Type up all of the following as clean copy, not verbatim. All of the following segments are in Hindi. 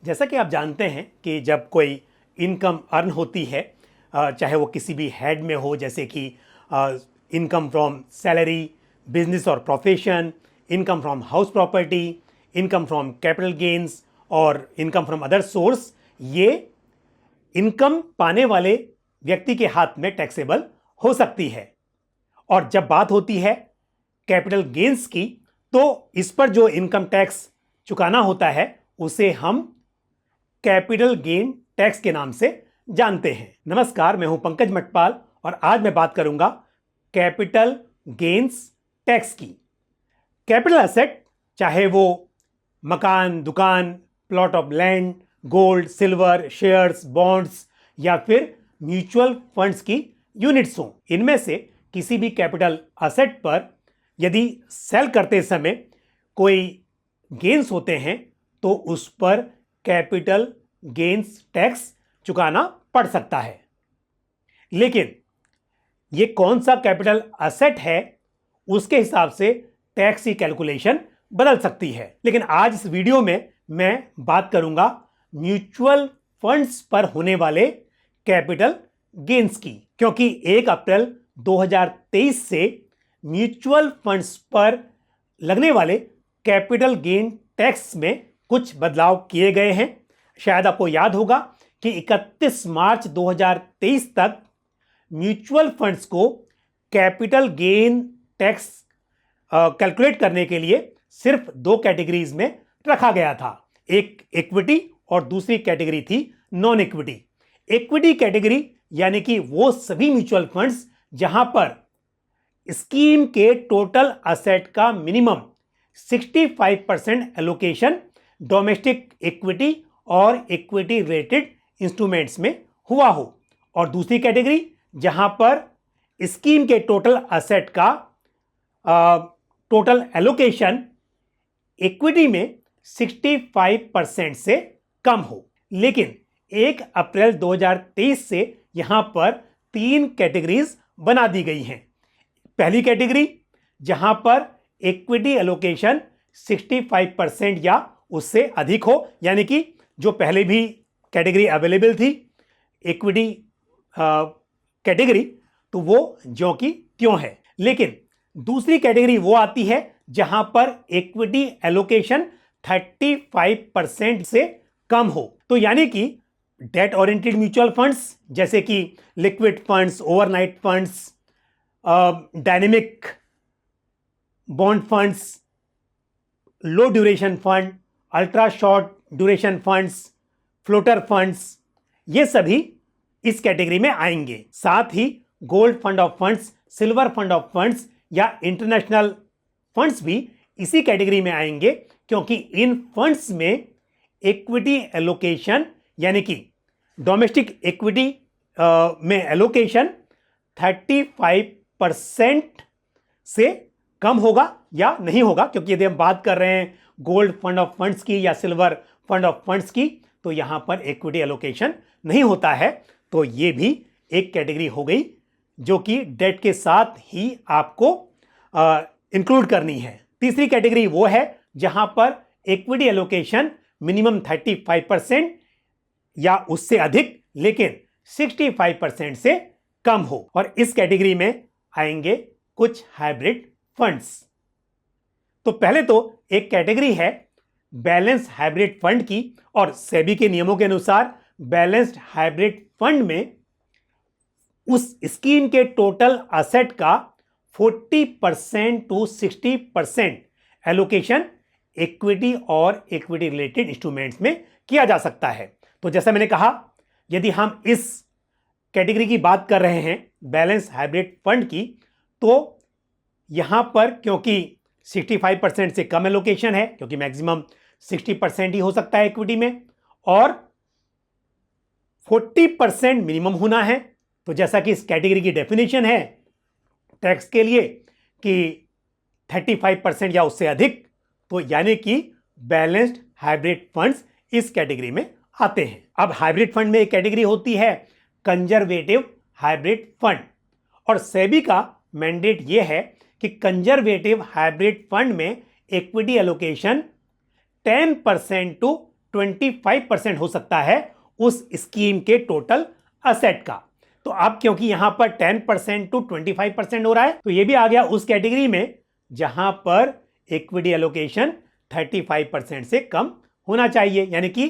जैसा कि आप जानते हैं कि जब कोई इनकम अर्न होती है, चाहे वो किसी भी हेड में हो, जैसे कि इनकम फ्रॉम सैलरी, बिजनेस और profession, income from house property, income from capital gains और इनकम फ्रॉम अदर सोर्स, ये इनकम पाने वाले व्यक्ति के हाथ में टैक्सेबल हो सकती है। और जब बात होती है कैपिटल गेन्स की, तो इस पर जो इनकम टैक्स चुकाना होता है उसे हम कैपिटल गेन टैक्स के नाम से जानते हैं। नमस्कार, मैं हूं पंकज मटपाल और आज मैं बात करूंगा कैपिटल गेन्स टैक्स की। कैपिटल एसेट, चाहे वो मकान, दुकान, plot of land, gold, silver, shares, bonds या फिर म्यूचुअल फंड्स की यूनिट्स हों, इनमें से किसी भी कैपिटल एसेट पर यदि सेल करते समय कोई गेन्स होते हैं तो उस पर कैपिटल गेन्स टैक्स चुकाना पड़ सकता है। लेकिन ये कौन सा कैपिटल एसेट है, उसके हिसाब से टैक्स की कैलकुलेशन बदल सकती है। लेकिन आज इस वीडियो में मैं बात करूंगा म्यूचुअल फंड्स पर होने वाले कैपिटल गेन्स की, क्योंकि 1 अप्रैल 2023 से म्यूचुअल फंड्स पर लगने वाले कैपिटल गेन टैक्स में कुछ बदलाव किए गए हैं। शायद आपको याद होगा कि 31 मार्च 2023 तक म्यूचुअल फंड्स को कैपिटल गेन टैक्स कैलकुलेट करने के लिए सिर्फ 2 कैटेगरीज में रखा गया था, एक इक्विटी और दूसरी कैटेगरी थी नॉन इक्विटी। इक्विटी कैटेगरी यानी कि वो सभी म्यूचुअल फंड्स जहां पर स्कीम के टोटल असेट का मिनिमम 65% एलोकेशन डोमेस्टिक इक्विटी और इक्विटी रिलेटेड इंस्ट्रूमेंट्स में हुआ हो, और दूसरी कैटेगरी जहां पर स्कीम के टोटल असेट का टोटल एलोकेशन इक्विटी में 65% से कम हो। लेकिन 1 अप्रैल 2023 से यहां पर 3 कैटेगरीज बना दी गई हैं। पहली कैटेगरी जहां पर इक्विटी एलोकेशन 65% या उससे अधिक हो, यानी कि जो पहले भी कैटेगरी अवेलेबल थी इक्विटी कैटेगरी, तो वो ज्यों की त्यों है। लेकिन दूसरी कैटेगरी वो आती है जहां पर इक्विटी एलोकेशन 35% से कम हो। तो यानी कि डेट ओरिएंटेड म्यूचुअल फंड्स जैसे कि liquid funds, overnight funds, dynamic bond funds, low duration fund, ultra short duration funds, floater funds, ये सभी इस कैटेगरी में आएंगे। साथ ही gold fund of funds, silver fund of funds या इंटरनेशनल फंड्स भी इसी कैटेगरी में आएंगे, क्योंकि इन फंड्स में इक्विटी एलोकेशन यानी कि डोमेस्टिक इक्विटी में एलोकेशन 35% से कम होगा या नहीं होगा। क्योंकि यदि हम बात कर रहे हैं गोल्ड फंड ऑफ फंड्स की या सिल्वर फंड ऑफ फंड्स की, तो यहां पर इक्विटी एलोकेशन नहीं होता है। तो ये भी एक कैटेगरी हो गई जो कि डेट के साथ ही आपको इंक्लूड करनी है। तीसरी कैटेगरी वो है जहां पर इक्विटी एलोकेशन मिनिमम 35% या उससे अधिक लेकिन 65% से कम हो, और इस कैटेगरी में आएंगे कुछ हाइब्रिड फंड्स। तो पहले तो एक कैटेगरी है बैलेंस्ड हाइब्रिड फंड की, और सेबी के नियमों के अनुसार बैलेंस्ड हाइब्रिड फंड में उस स्कीम के टोटल असेट का 40% to 60% एलोकेशन इक्विटी और इक्विटी रिलेटेड इंस्ट्रूमेंट्स में किया जा सकता है। तो जैसा मैंने कहा, यदि हम इस कैटेगरी की बात कर रहे हैं बैलेंस हाइब्रिड फंड की, तो यहां पर क्योंकि 65% से कम एलोकेशन है, क्योंकि मैक्सिमम 60% ही हो सकता है इक्विटी में, और 40% मिनिमम होना है। तो जैसा कि इस कैटेगरी की डेफिनेशन है टैक्स के लिए कि 35% या उससे अधिक, तो यानी कि बैलेंस्ड हाइब्रिड फंड्स इस कैटेगरी में आते हैं। अब हाइब्रिड फंड में एक कैटेगरी होती है कंजर्वेटिव हाइब्रिड फंड, और सेबी का मैंडेट यह है कि कंजर्वेटिव हाइब्रिड फंड में इक्विटी एलोकेशन 10% to 25% हो सकता है उस स्कीम के टोटल असेट का। तो अब क्योंकि यहां पर 10% टू 25% हो रहा है, तो ये भी आ गया उस कैटेगरी में जहां पर इक्विटी एलोकेशन 35% से कम होना चाहिए। यानी कि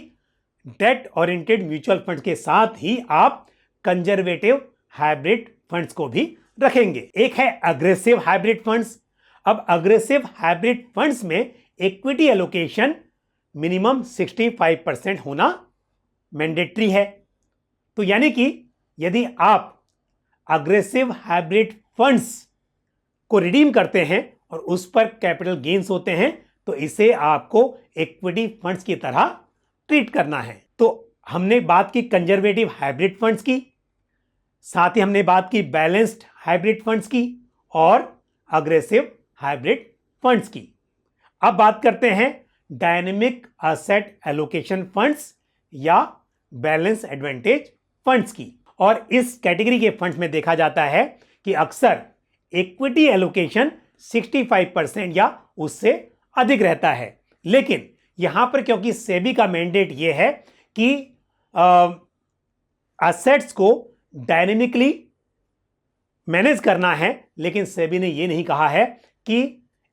डेट ओरिएंटेड म्यूचुअल फंड्स के साथ ही आप कंजर्वेटिव हाइब्रिड फंड्स को भी रखेंगे। एक है अग्रेसिव हाइब्रिड फंड्स। अब अग्रेसिव हाइब्रिड फंड्स में इक्विटी एलोकेशन मिनिमम 65% होना मैंडेटरी है। तो यानी कि यदि आप अग्रेसिव हाइब्रिड फंड्स को रिडीम करते हैं और उस पर कैपिटल गेन्स होते हैं, तो इसे आपको इक्विटी फंड्स की तरह ट्रीट करना है। तो हमने बात की कंजर्वेटिव हाइब्रिड फंड्स की, साथ ही हमने बात की बैलेंस्ड हाइब्रिड फंड्स की और अग्रेसिव हाइब्रिड फंड्स की। अब बात करते हैं डायनेमिक एसेट एलोकेशन फंड्स या बैलेंस एडवांटेज फंड्स की। और इस कैटेगरी के फंड्स में देखा जाता है कि अक्सर इक्विटी एलोकेशन 65% या उससे अधिक रहता है। लेकिन यहां पर क्योंकि सेबी का मैंडेट यह है कि एसेट्स को डायनेमिकली मैनेज करना है, लेकिन सेबी ने यह नहीं कहा है कि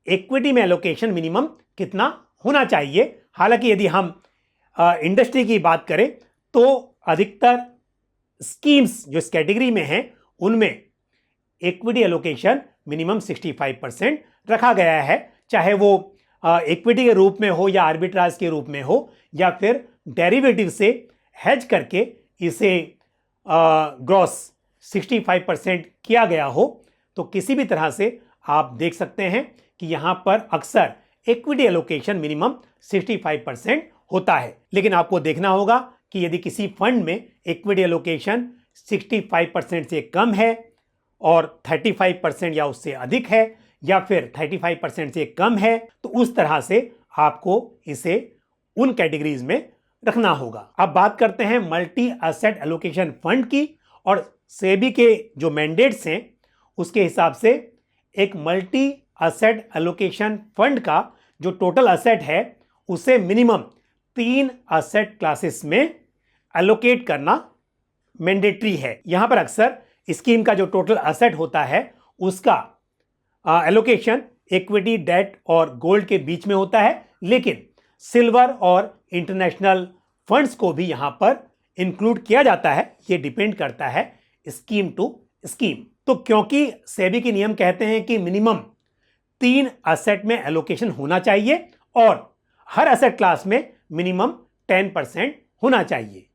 इक्विटी में एलोकेशन मिनिमम कितना होना चाहिए। हालांकि यदि हम इंडस्ट्री की बात करें तो अधिकतर स्कीम्स जो इस कैटेगरी में हैं उनमें इक्विटी एलोकेशन मिनिमम 65% रखा गया है, चाहे वो इक्विटी के रूप में हो या आर्बिट्राज के रूप में हो या फिर डेरिवेटिव से हेज करके इसे ग्रॉस 65% किया गया हो। तो किसी भी तरह से आप देख सकते हैं कि यहां पर अक्सर इक्विटी एलोकेशन मिनिमम 65% होता है। लेकिन आपको देखना होगा कि यदि किसी फंड में इक्विटी एलोकेशन 65% से कम है और 35% या उससे अधिक है या फिर 35% से कम है, तो उस तरह से आपको इसे उन कैटेगरीज में रखना होगा। अब बात करते हैं मल्टी एसेट एलोकेशन फंड की। और सेबी के जो मैंडेट्स हैं उसके हिसाब से एक मल्टी एसेट एलोकेशन फंड का जो टोटल एसेट है उसे मिनिमम 3 एसेट क्लासेस में एलोकेट करना मैंडेटरी है। यहां पर अक्सर स्कीम का जो टोटल एसेट होता है उसका एलोकेशन इक्विटी, डेट और गोल्ड के बीच में होता है, लेकिन सिल्वर और इंटरनेशनल फंड्स को भी यहां पर इंक्लूड किया जाता है। यह डिपेंड करता है स्कीम टू स्कीम। तो क्योंकि सेबी के नियम कहते हैं कि मिनिमम 3 एसेट में एलोकेशन होना चाहिए और हर एसेट क्लास में मिनिमम 10% होना चाहिए,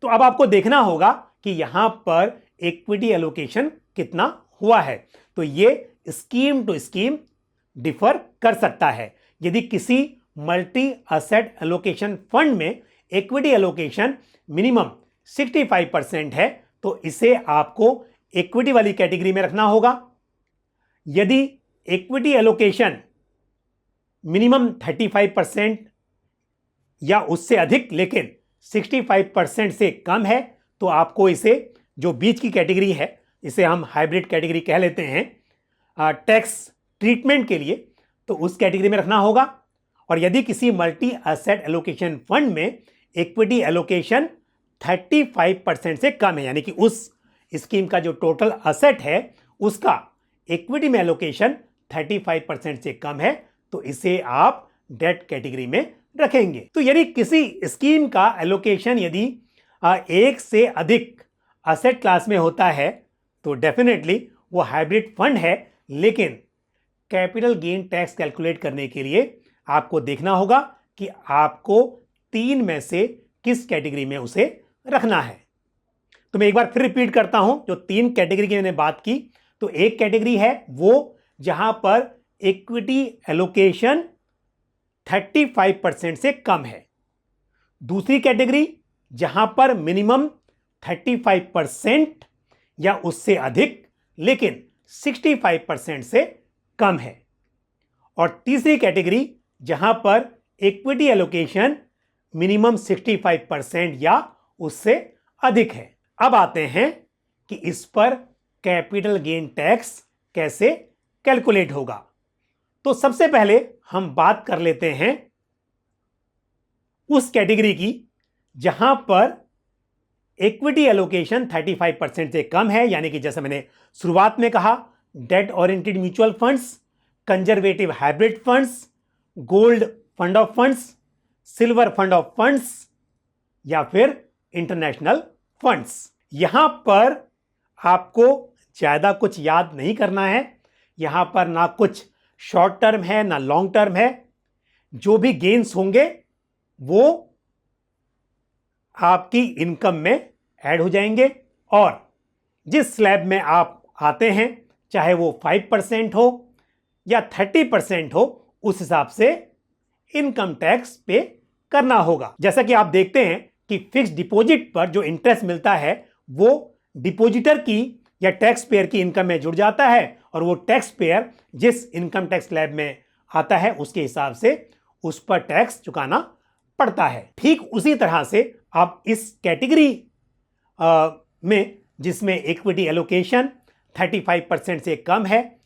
तो अब आपको देखना होगा कि यहां पर इक्विटी एलोकेशन कितना हुआ है। तो यह स्कीम टू स्कीम डिफर कर सकता है। यदि किसी मल्टी एसेट एलोकेशन फंड में इक्विटी एलोकेशन मिनिमम 65% है तो इसे आपको इक्विटी वाली कैटेगरी में रखना होगा। यदि इक्विटी एलोकेशन मिनिमम 35% या उससे अधिक लेकिन 65% से कम है तो आपको इसे जो बीच की कैटेगरी है, इसे हम हाइब्रिड कैटेगरी कह लेते हैं टैक्स ट्रीटमेंट के लिए, तो उस कैटेगरी में रखना होगा। और यदि किसी मल्टी एसेट एलोकेशन फंड में इक्विटी एलोकेशन 35% से कम है, यानी कि उस स्कीम का जो टोटल एसेट है उसका इक्विटी में एलोकेशन 35% से कम है, तो इसे आप डेट कैटेगरी में रखेंगे। तो यदि किसी स्कीम का एलोकेशन यदि एक से अधिक एसेट क्लास में होता है तो डेफिनेटली वो हाइब्रिड फंड है, लेकिन कैपिटल गेन टैक्स कैलकुलेट करने के लिए आपको देखना होगा कि आपको 3 में से किस कैटेगरी में उसे रखना है। तो मैं एक बार फिर रिपीट करता हूं, जो 3 कैटेगरी की मैंने बात की, तो एक कैटेगरी है वो जहां पर इक्विटी एलोकेशन 35% से कम है। दूसरी कैटेगरी जहां पर मिनिमम 35% या उससे अधिक लेकिन 65% से कम है। और तीसरी कैटेगरी जहां पर इक्विटी एलोकेशन मिनिमम 65% या उससे अधिक है। अब आते हैं कि इस पर कैपिटल गेन टैक्स कैसे कैलकुलेट होगा। तो सबसे पहले हम बात कर लेते हैं उस कैटेगरी की जहां पर इक्विटी एलोकेशन 35% से कम है, यानी कि जैसा मैंने शुरुआत में कहा, date oriented mutual funds, conservative hybrid funds, gold fund of funds, silver fund of funds या फिर इंटरनेशनल फंड्स। यहां पर आपको ज्यादा कुछ याद नहीं करना है। यहां पर ना कुछ शॉर्ट टर्म है ना लॉन्ग टर्म है। जो भी गेन्स होंगे वो आपकी इनकम में ऐड हो जाएंगे और जिस स्लैब में आप आते हैं, चाहे वो 5% हो या 30% हो, उस हिसाब से इनकम टैक्स पे करना होगा। जैसा कि आप देखते हैं कि फिक्स डिपॉजिट पर जो इंटरेस्ट मिलता है वो डिपॉजिटर की या टैक्स पेयर की इनकम में जुड़ जाता है और वो टैक्स पेयर जिस इनकम टैक्स स्लैब में आता है उसके हिसाब से उस पर टैक्स चुकाना पड़ता है। ठीक उसी तरह से आप इस कैटेगरी में जिसमें इक्विटी एलोकेशन 35% से कम है,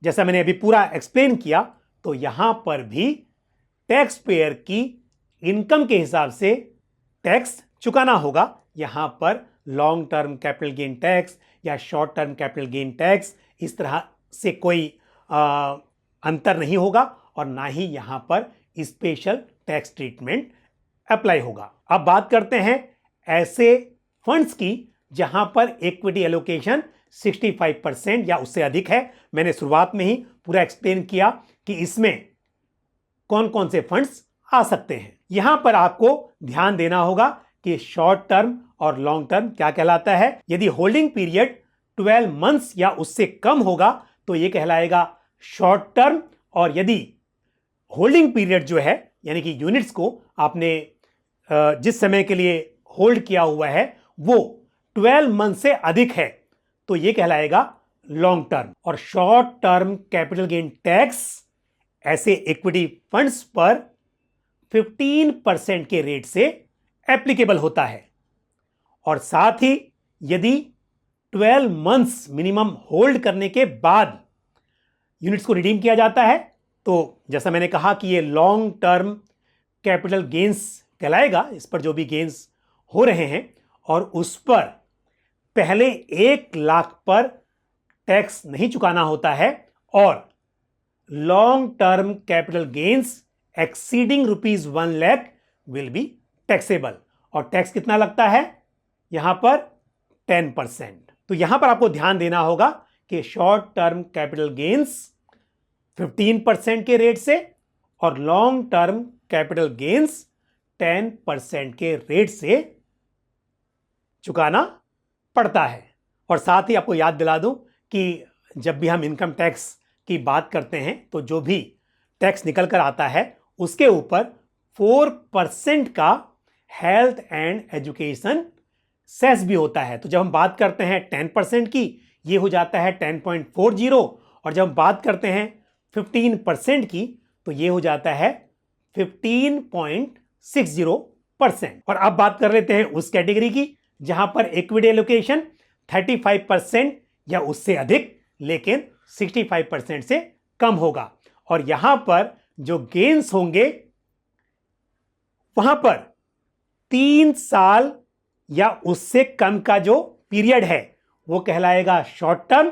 जैसा मैंने अभी पूरा एक्सप्लेन किया, तो यहां पर भी टैक्स पेयर की इनकम के हिसाब से टैक्स चुकाना होगा। यहां पर long term capital gain tax या short term capital gain tax इस तरह से कोई अंतर नहीं होगा और ना ही यहां पर स्पेशल टैक्स ट्रीटमेंट अप्लाई होगा। अब बात करते हैं ऐसे फंड्स की जहां पर इक्विटी एलोकेशन 65% या उससे अधिक है। मैंने शुरुआत में ही पूरा एक्सप्लेन किया कि इसमें कौन कौन से फंड्स आ सकते हैं। यहां पर आपको ध्यान देना होगा कि शॉर्ट टर्म और लॉन्ग टर्म क्या कहलाता है। यदि होल्डिंग पीरियड 12 मंथ्स या उससे कम होगा तो यह कहलाएगा शॉर्ट टर्म, और यदि होल्डिंग पीरियड जो है यानी कि यूनिट्स को आपने जिस समय के लिए होल्ड किया हुआ है वो 12 मंथ से अधिक है तो यह कहलाएगा लॉन्ग टर्म। और short term capital gain tax ऐसे इक्विटी फंड्स पर 15% के रेट से एप्लीकेबल होता है। और साथ ही यदि 12 मंथ्स मिनिमम होल्ड करने के बाद यूनिट्स को रिडीम किया जाता है तो जैसा मैंने कहा कि ये लॉन्ग टर्म कैपिटल गेन्स कहलाएगा। इस पर जो भी गेन्स हो रहे हैं और उस पर पहले 1 लाख पर टैक्स नहीं चुकाना होता है और long term capital gains exceeding ₹1 lakh will be taxable. और टैक्स कितना लगता है यहां पर 10%। तो यहां पर आपको ध्यान देना होगा कि शॉर्ट टर्म कैपिटल गेन्स 15% के रेट से और लॉन्ग टर्म कैपिटल गेन्स 10% के रेट से चुकाना पड़ता है। और साथ ही आपको याद दिला दूं कि जब भी हम इनकम टैक्स की बात करते हैं तो जो भी टैक्स निकल कर आता है उसके ऊपर 4% का हेल्थ एंड एजुकेशन सेस भी होता है। तो जब हम बात करते हैं 10% की, ये हो जाता है 10.40, और जब हम बात करते हैं 15% की तो ये हो जाता है 15.60%। और अब बात कर लेते हैं उस कैटेगरी की जहां पर इक्विटी एलोकेशन 35% या उससे अधिक लेकिन 65% से कम होगा। और यहां पर जो गेन्स होंगे वहां पर 3 साल या उससे कम का जो पीरियड है वो कहलाएगा शॉर्ट टर्म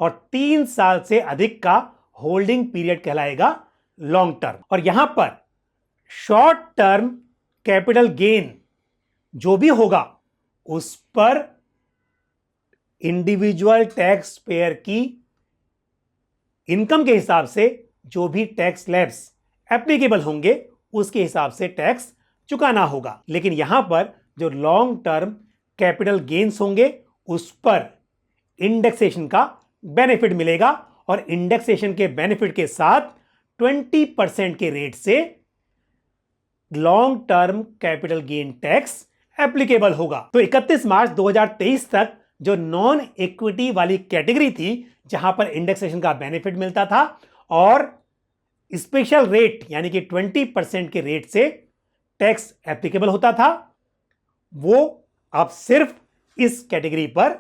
और 3 साल से अधिक का होल्डिंग पीरियड कहलाएगा लॉन्ग टर्म। और यहां पर शॉर्ट टर्म कैपिटल गेन जो भी होगा उस पर इंडिविजुअल टैक्स पेयर की इनकम के हिसाब से जो भी टैक्स स्लैब्स एप्लीकेबल होंगे उसके हिसाब से टैक्स चुकाना होगा। लेकिन यहां पर जो लॉन्ग टर्म कैपिटल गेन्स होंगे उस पर इंडेक्सेशन का बेनिफिट मिलेगा और इंडेक्सेशन के बेनिफिट के साथ 20% के रेट से long term capital gain tax applicable होगा। तो 31 मार्च 2023 तक जो नॉन इक्विटी वाली कैटेगरी थी जहां पर इंडेक्सेशन का बेनिफिट मिलता था और स्पेशल रेट यानी कि 20% के रेट से टैक्स एप्लीकेबल होता था, वो अब सिर्फ इस कैटेगरी पर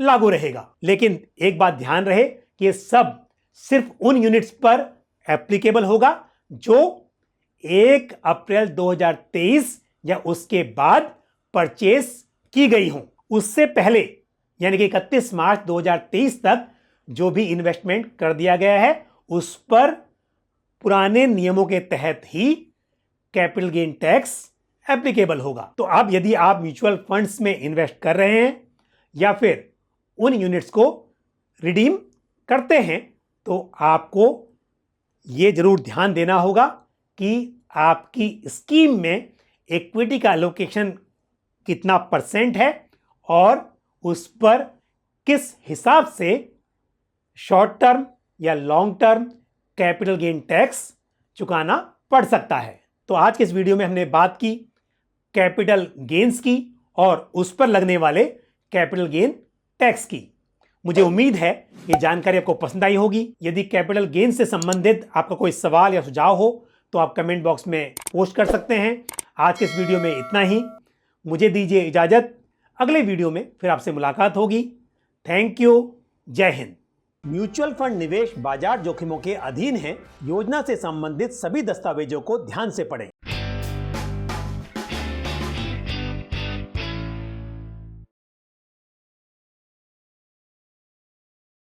लागू रहेगा। लेकिन एक बात ध्यान रहे कि ये सब सिर्फ उन यूनिट्स पर एप्लीकेबल होगा जो 1 अप्रैल 2023 या उसके बाद परचेस की गई हों। उससे पहले यानी कि 31 मार्च 2023 तक जो भी इन्वेस्टमेंट कर दिया गया है उस पर पुराने नियमों के तहत ही कैपिटल गेन टैक्स एप्लीकेबल होगा। तो अब यदि आप म्यूचुअल फंड्स में इन्वेस्ट कर रहे हैं या फिर उन यूनिट्स को रिडीम करते हैं तो आपको यह जरूर ध्यान देना होगा कि आपकी स्कीम में इक्विटी का एलोकेशन कितना परसेंट है और उस पर किस हिसाब से शॉर्ट टर्म या long term capital gain tax चुकाना पड़ सकता है। तो आज के इस वीडियो में हमने बात की कैपिटल गेन्स की और उस पर लगने वाले कैपिटल गेन टैक्स की। मुझे उम्मीद है ये जानकारी आपको पसंद आई होगी। यदि कैपिटल गेन से संबंधित आपका कोई सवाल या सुझाव हो तो आप कमेंट बॉक्स में पोस्ट कर सकते हैं। आज के इस वीडियो में इतना ही। मुझे दीजिए इजाजत, अगले वीडियो में फिर आपसे मुलाकात होगी। थैंक यू, जय हिंद। म्यूचुअल फंड निवेश बाजार जोखिमों के अधीन है। योजना से संबंधित सभी दस्तावेजों को ध्यान से पढ़ें।